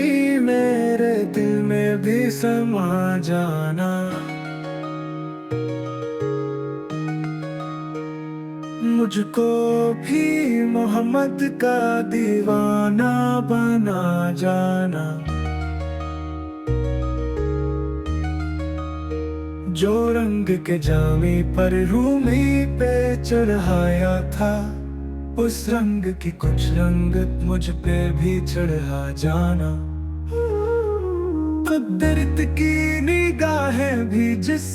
कभी मेरे दिल में भी समा जाना। मुझको भी मोहम्मद का दीवाना बना जाना। जो रंग के जामी पर रूमी पे चढ़ाया था, उस रंग की कुछ रंगत मुझ पे भी चढ़ा जाना। कुदरत की निगाहें भी जिस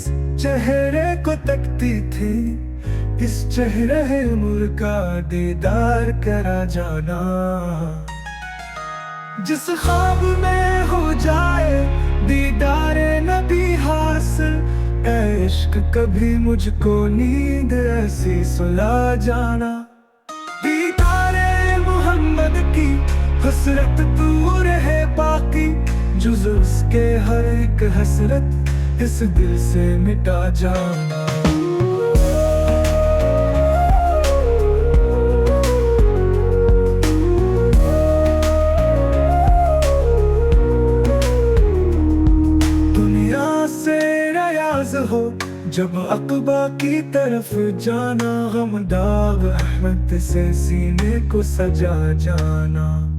चेहरे को तकती थी, इस चेहरे नूर का दीदार करा जाना। जिस ख्वाब में हो जाए दीदारे नबी हासिल, ऐ इश्क कभी मुझको नींद ऐसी सुला जाना। दीदारे मोहम्मद की हसरत तू रहे बाकी, जुज़ उसके हर एक हसरत इस दिल से मिटा जाना। हो जब अक़बा की तरफ जाना, गम दाग अहमद से सीने को सजा जाना।